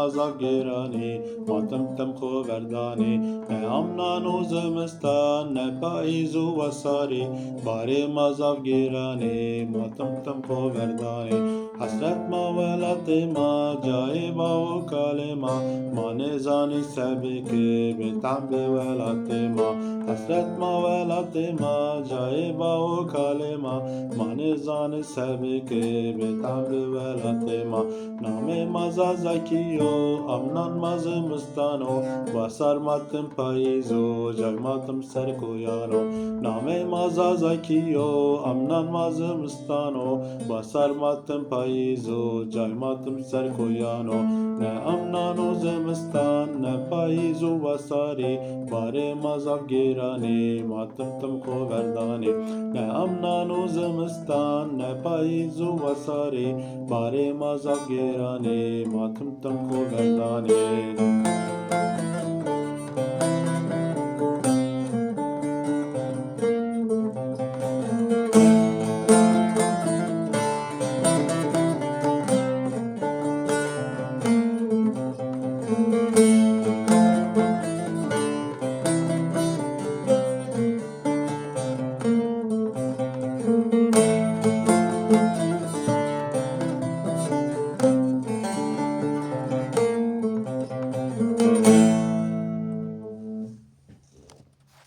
mazav girani, matım tım koverdani. Ne amnan u zımıstan, ne payız u vasari, bari mazav girani, matım tım koverdani. Hasret ma velatima, caiba u kalima, mane zani sebiki, bitam be velatima. Hasret ma velatima, caiba u kalima, mane zani sebiki, bitam be velatima. Name ma Zazaki o, amnan ma Zımıstan o, basarmadım payizo, caymadım serkoyano. Name ma Zazaki o, amnan ma Zımıstan o, basarmadım payizo, caymadım serkoyano. Ne amnan o Zımıstan, ne payizo basari, bare mazav girani, matım tım koverdani. Ne amnan o Zımıstan, ne payizo basari, bare mazav girani, matım tım koverdani.